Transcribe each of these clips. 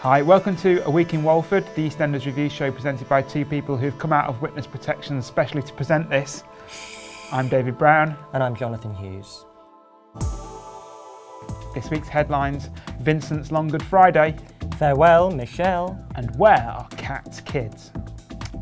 Hi, welcome to A Week in Walford, the EastEnders review show presented by two people who've come out of witness protection especially to present this. I'm David Brown. And I'm Johnathon Hughes. This week's headlines: Vincent's Long Good Friday. Farewell, Michelle. And where are Kat's kids?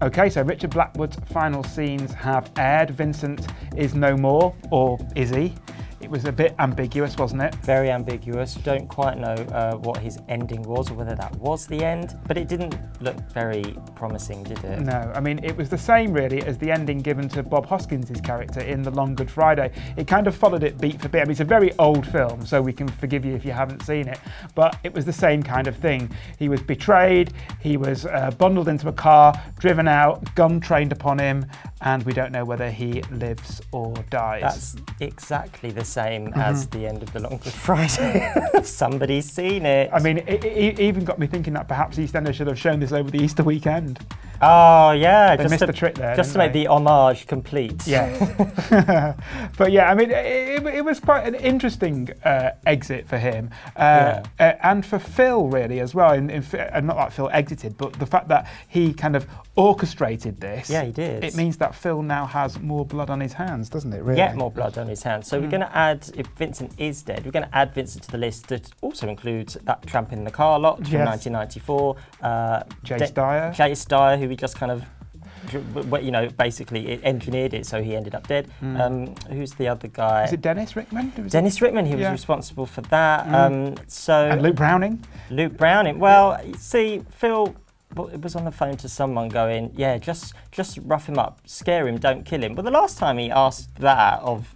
Okay, so Richard Blackwood's final scenes have aired. Vincent is no more, or is he? It was a bit ambiguous, wasn't it? Very ambiguous. Don't quite know what his ending was or whether that was the end, but it didn't look very promising, did it? No, I mean, it was the same really as the ending given to Bob Hoskins' character in The Long Good Friday. It kind of followed it beat for beat. I mean, it's a very old film, so we can forgive you if you haven't seen it, but it was the same kind of thing. He was betrayed, he was bundled into a car, driven out, gun trained upon him, and we don't know whether he lives or dies. That's exactly the same as the end of The Long Good Friday. Somebody's seen it. I mean, it even got me thinking that perhaps EastEnders should have shown this over the Easter weekend. Oh yeah, they missed the trick there. Just to make the homage complete. Yes. But yeah, I mean, it was quite an interesting exit for him, and for Phil really as well. Not like Phil exited, but the fact that he kind of orchestrated this. Yeah, he did. It means that Phil now has more blood on his hands, doesn't it? Really? Yet more blood on his hands. So we're going to add, if Vincent is dead, we're going to add Vincent to the list that also includes that Tramp in the Car lot from 1994. Jace Dyer, who we just kind of, you know, basically engineered it, so he ended up dead. Who's the other guy? Is it Dennis Rickman? Dennis Rickman, he was responsible for that. And Luke Browning? Luke Browning. Well, see, Phil was on the phone to someone going, yeah, just rough him up, scare him, don't kill him. But the last time he asked that of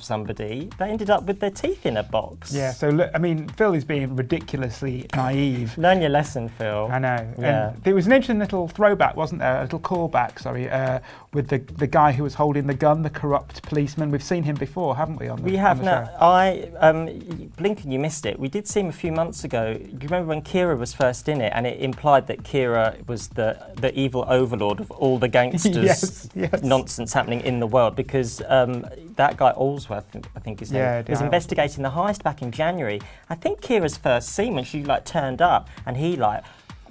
somebody, they ended up with their teeth in a box. Yeah, so look, I mean, Phil is being ridiculously naive. Learn your lesson, Phil. I know. Yeah. And there was an interesting little throwback, wasn't there? A little callback, sorry, with the guy who was holding the gun, the corrupt policeman. We've seen him before, haven't we? We have now. Blink and you missed it. We did see him a few months ago. Do you remember when Kira was first in it, and it implied that Kira was the evil overlord of all the gangsters nonsense happening in the world, because that guy Allsworth, I think his name, was investigating the heist back in January. I think Kira's first scene when she turned up, and he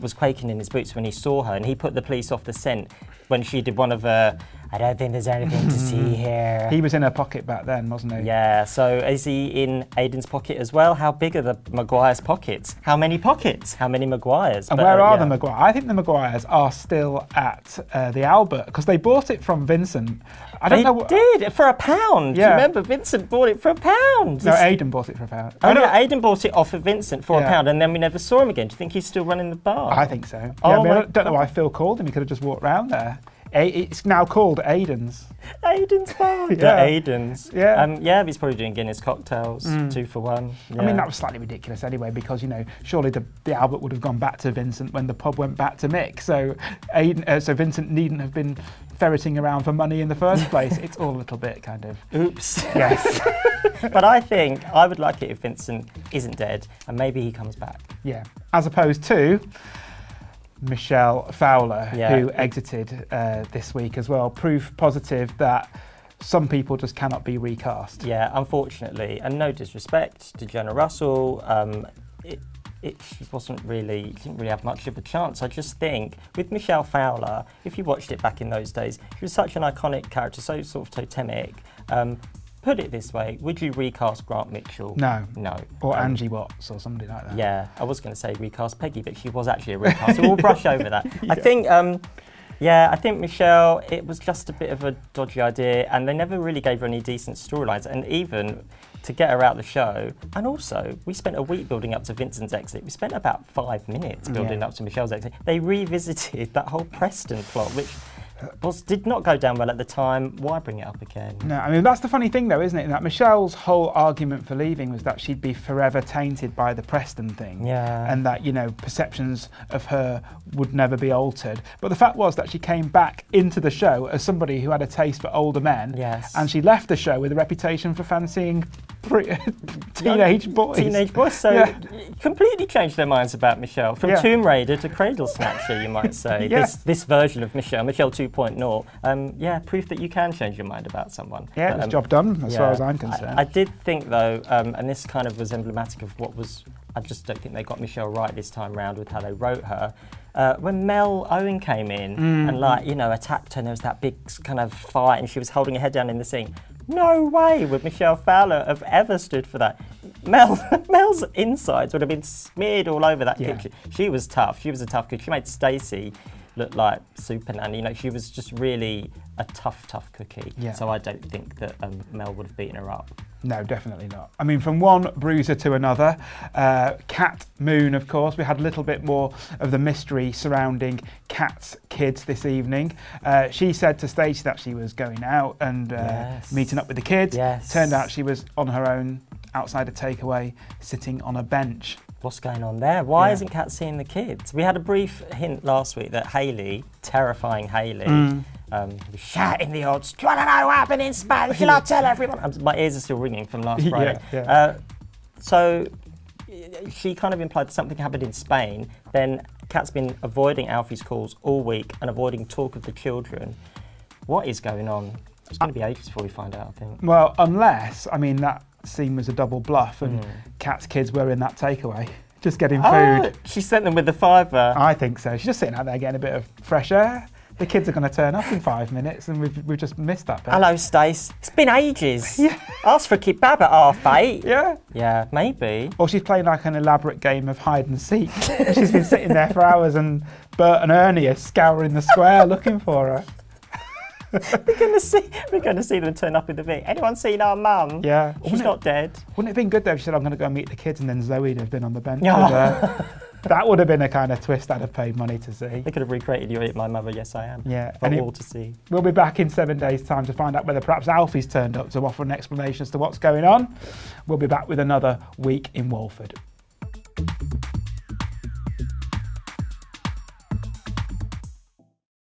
was quaking in his boots when he saw her, and he put the police off the scent when she did one of her, I don't think there's anything to see here. He was in her pocket back then, wasn't he? Yeah, so is he in Aidan's pocket as well? How big are the Maguire's pockets? How many pockets? How many Maguires? And where are the Maguires? I think the Maguires are still at the Albert, because they bought it from Vincent. They did, for £1. Yeah. Remember, Vincent bought it for £1. No, Aidan bought it for £1. Oh, yeah, Aidan bought it off of Vincent for £1, and then we never saw him again. Do you think he's still running the bar? I think so. Yeah, I don't know why Phil called him. He could have just walked round there. It's now called Aidan's. Aidan's bar. The Aidan's. Yeah. He's probably doing Guinness cocktails, 2 for 1. Yeah. I mean, that was slightly ridiculous anyway, because, you know, surely the Albert would have gone back to Vincent when the pub went back to Mick. So so Vincent needn't have been ferreting around for money in the first place. It's all a little bit kind of... Oops. Yes. But I would like it if Vincent isn't dead, and maybe he comes back. Yeah. As opposed to Michelle Fowler, who exited this week as well. Proof positive that some people just cannot be recast. Yeah, unfortunately, and no disrespect to Jenna Russell, she didn't really have much of a chance. I just think with Michelle Fowler, if you watched it back in those days, she was such an iconic character, so sort of totemic. Put it this way, would you recast Grant Mitchell? No. No. Or Angie Watts or somebody like that. Yeah, I was going to say recast Peggy, but she was actually a recast, so we'll brush over that. Yeah. I think Michelle, it was just a bit of a dodgy idea, and they never really gave her any decent storylines, and even to get her out the show, and also, we spent a week building up to Vincent's exit. We spent about 5 minutes building up to Michelle's exit. They revisited that whole Preston plot, which did not go down well at the time. Why bring it up again? No, I mean, that's the funny thing though, isn't it? That Michelle's whole argument for leaving was that she'd be forever tainted by the Preston thing. Yeah. And that, you know, perceptions of her would never be altered. But the fact was that she came back into the show as somebody who had a taste for older men. Yes. And she left the show with a reputation for fancying teenage boys. Teenage boys, so completely changed their minds about Michelle. From Tomb Raider to Cradle Snatcher, you might say. This version of Michelle 2.0. Yeah, proof that you can change your mind about someone. Yeah, it was job done, as far as I'm concerned. I did think, though, and this kind of was emblematic of what was I just don't think they got Michelle right this time round with how they wrote her. When Mel Owen came in and, like, you know, attacked her, and there was that big kind of fight, and she was holding her head down in the scene. No way would Michelle Fowler have ever stood for that. Mel's insides would have been smeared all over that kitchen. She was tough. She was a tough cook. She made Stacey look like Supernan. You know, she was just really a tough cookie. Yeah. So I don't think that Mel would have beaten her up. No, definitely not. I mean, from one bruiser to another, Kat Moon, of course. We had a little bit more of the mystery surrounding Kat's kids this evening. She said to Stacey that she was going out and meeting up with the kids. Yes. Turned out she was on her own outside a takeaway, sitting on a bench. What's going on there? Why isn't Kat seeing the kids? We had a brief hint last week that Hayley, terrifying Hayley, was shouting the odds. Do you want to know what happened in Spain? Shall I tell everyone? My ears are still ringing from last Friday. So she kind of implied that something happened in Spain. Then Kat's been avoiding Alfie's calls all week and avoiding talk of the children. What is going on? It's going to be ages before we find out, I think. Well, unless, I mean, that scene was a double bluff and Kat's kids were in that takeaway, just getting food. She sent them with the fiver. I think so. She's just sitting out there getting a bit of fresh air. The kids are going to turn up in 5 minutes and we've just missed that bit. Hello, Stace. It's been ages. Ask for a kebab at 8:30. Yeah. Yeah, maybe. Or she's playing like an elaborate game of hide and seek. She's been sitting there for hours and Bert and Ernie are scouring the square looking for her. We're going to see them turn up in the Vic. Anyone seen our mum? Yeah. She's not dead. Wouldn't it have been good though if she said, I'm going to go and meet the kids, and then Zoe would have been on the bench with her? That would have been a kind of twist I'd have paid money to see. They could have recreated You Eat My Mother, Yes I Am. Yeah. For all to see. We'll be back in 7 days' time to find out whether perhaps Alfie's turned up to offer an explanation as to what's going on. We'll be back with another week in Walford.